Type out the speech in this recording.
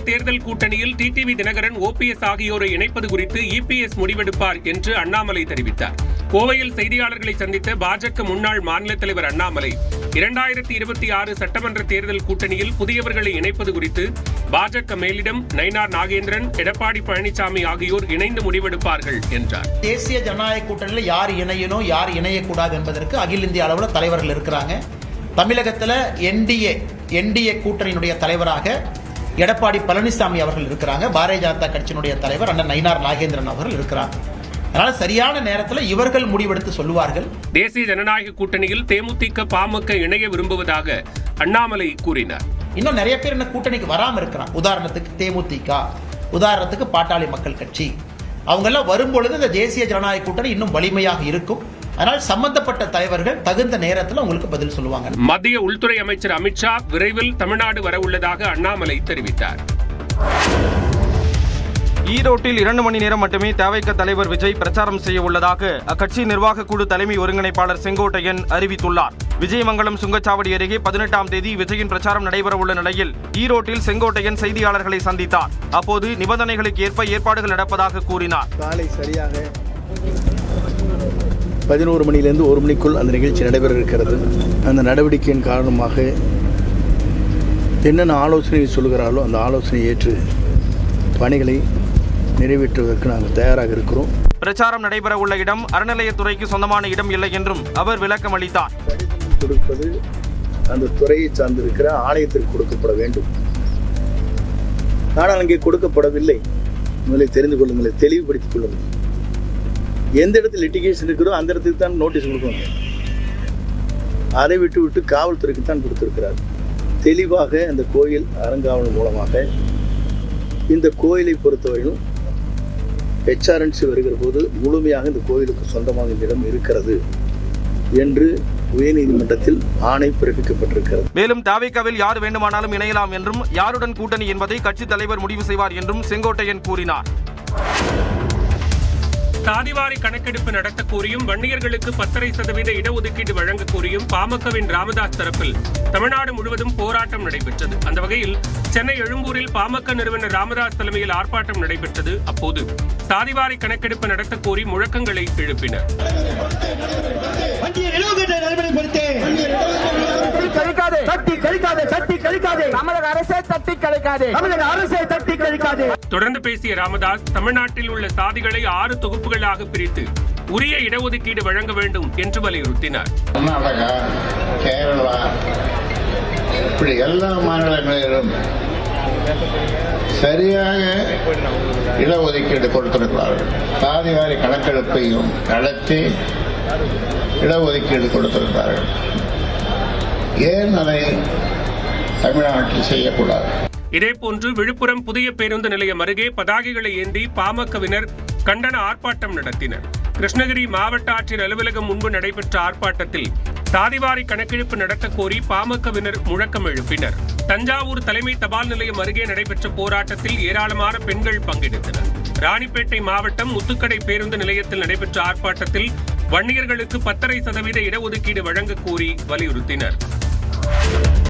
தேர்தல் கூட்டணியில் TTV Dinakaran, OPS ஆகியோரை இணைப்பது குறித்து இபிஎஸ் முடிவெடுப்பார் என்று அண்ணாமலை தெரிவித்தார். கோவையில் செய்தியாளர்களை சந்தித்த பாஜக முன்னாள் மாநில தலைவர் அண்ணாமலை, 2026 சட்டமன்ற தேர்தல் கூட்டணியில் புதியவர்களை இணைப்பது குறித்து பாஜக மேலிடம் நயினார் நாகேந்திரன், எடப்பாடி பழனிசாமி ஆகியோர் இணைந்து முடிவெடுப்பார்கள் என்றார். தேசிய ஜனநாயக கூட்டணியில் யார் இணையணும், யார் இணையக்கூடாது என்பதற்கு அகில இந்திய அளவில் தலைவர்கள் இருக்கிறாங்க. தமிழகத்தில் என்டிஏ கூட்டணியினுடைய தலைவராக எடப்பாடி பழனிசாமி அவர்கள் இருக்கிறாங்க. பாரதிய ஜனதா கட்சியினுடைய தலைவர் அண்ணன் நயினார் நாகேந்திரன் அவர்கள் இருக்கிறாங்க. அதனால சரியான நேரத்தில் இவர்கள் முடிவெடுத்து சொல்லுவார்கள். தேசிய ஜனநாயக கூட்டணியில் தேமுதிக, பாமக இணைய விரும்புவதாக அண்ணாமலை கூறினார். இன்னும் நிறைய பேர் இந்த கூட்டணிக்கு வராம இருக்கிறான். உதாரணத்துக்கு தேமுதிக, உதாரணத்துக்கு பாட்டாளி மக்கள் கட்சி, அவங்க எல்லாம் வரும்பொழுது இந்த தேசிய ஜனநாயக கூட்டணி இன்னும் வலிமையாக இருக்கும். அதனால் சம்பந்தப்பட்ட தலைவர்கள் தகுந்த நேரத்தில் உங்களுக்கு பதில் சொல்லுவாங்க. மத்திய உள்துறை அமைச்சர் அமித்ஷா விரைவில் தமிழ்நாடு வர உள்ளதாக அண்ணாமலை தெரிவித்தார். ஈரோட்டில் 2 மணி நேரம் மட்டுமே தவிக தலைவர் விஜய் பிரச்சாரம் செய்ய உள்ளதாக அக்கட்சி நிர்வாக குழு தலைமை ஒருங்கிணைப்பாளர் செங்கோட்டையன் அறிவித்துள்ளார். விஜயமங்கலம் சுங்கச்சாவடி அருகே 18ஆம் தேதி விஜயின் பிரச்சாரம் நடைபெற உள்ள நிலையில் ஈரோட்டில் செங்கோட்டையன் செய்தியாளர்களை சந்தித்தார். அப்போது நிபந்தனைகளுக்கு ஏற்ப ஏற்பாடுகள் நடப்பதாக கூறினார். காலை சரியாக 11 மணியிலிருந்து 1 மணிக்குள் அந்த நிகழ்ச்சி நடைபெற இருக்கிறது. அந்த நடவடிக்கையின் காரணமாக என்னென்ன ஆலோசனை சொல்கிறார்களோ அந்த ஆலோசனையை ஏற்று பணிகளை நிறைவேற்றுவதற்கு நாங்கள் தயாராக இருக்கிறோம். பிரச்சாரம் நடைபெற உள்ள இடம் அறநிலையத்துறைக்கு சொந்தமான இடம் இல்லை என்றும் அவர் விளக்கம் அளித்தார். கொடுப்பது அந்த துறையை சார்ந்திருக்கிற ஆலயத்திற்கு கொடுக்கப்பட வேண்டும். ஆனால் அங்கே கொடுக்கப்படவில்லை. முதலில் தெரிந்து கொள்ளுங்கள், தெளிவுபடுத்திக் கொள்ளுங்கள். எந்த இடத்தில் லிட்டிகேஷன் இருக்கிறதோ அந்த இடத்துக்கு தான் நோட்டீஸ் கொடுக்கணும். அதை விட்டு காவல்துறைக்கு தான் கொடுத்திருக்கிறார். தெளிவாக அந்த கோயில் அறங்காவலர் மூலமாக இந்த கோயிலை பொறுத்தவரையிலும் HRNC வருகிற போது முழுமையாக இந்த கோயிலுக்கு சொந்தமாக இந்த இடம் இருக்கிறது என்று உயர்நீதிமன்றத்தில் ஆணை பிறப்பிக்கப்பட்டிருக்கிறது. மேலும் தவிகவில் யார் வேண்டுமானாலும் இணையலாம் என்றும் யாருடன் கூட்டணி என்பதை கட்சித் தலைவர் முடிவு செய்வார் என்றும் செங்கோட்டையன் கூறினார். சாதிவாரி கணக்கெடுப்பு நடத்த கோரியும் வன்னியர்களுக்கு 10% இடஒதுக்கீடு வழங்க கோரியும் பாமகவின் ராமதாஸ் தரப்பில் தமிழ்நாடு முழுவதும் போராட்டம் நடைபெற்றது. அந்த வகையில் சென்னை எழும்பூரில் பாமக நிறுவனர் ராமதாஸ் தலைமையில் ஆர்ப்பாட்டம் நடைபெற்றது. அப்போது சாதிவாரி கணக்கெடுப்பு நடத்த கோரி முழக்கங்களை எழுப்பினர். தொடர்ந்து பேசிய ராமதாஸ், தமிழ்நாட்டில் உள்ள சாதிகளை 6 தொகுப்புகளாக பிரித்து உரிய இடஒதுக்கீடு வழங்க வேண்டும் என்று வலியுறுத்தினார். கர்நாடகா, கேரளா, இப்படி எல்லா மாநிலங்களிலும் சரியாக இடஒதுக்கீடு கொடுத்திருக்கிறார்கள். சாதிவாரி கணக்கெடுப்பையும் நடத்தி இடஒதுக்கீடு கொடுத்திருக்கிறார்கள். ஏன் அதை தமிழ்நாட்டில் செய்யக்கூடாது? இதேபோன்று விழுப்புரம் புதிய பேருந்து நிலையம் அருகே பதாகைகளை ஏந்தி பாமகவினர் கண்டன ஆர்ப்பாட்டம் நடத்தினர். கிருஷ்ணகிரி மாவட்ட ஆட்சியர் அலுவலகம் முன்பு நடைபெற்ற ஆர்ப்பாட்டத்தில் சாதிவாரி கணக்கெடுப்பு நடத்த கோரி பாமகவினர் முழக்கம் எழுப்பினர். தஞ்சாவூர் தலைமை தபால் நிலையம் அருகே நடைபெற்ற போராட்டத்தில் ஏராளமான பெண்கள் பங்கெடுத்தனர். ராணிப்பேட்டை மாவட்டம் முத்துக்கடை பேருந்து நிலையத்தில் நடைபெற்ற ஆர்ப்பாட்டத்தில் வன்னியர்களுக்கு 10% இடஒதுக்கீடு வழங்க கோரி வலியுறுத்தினர்.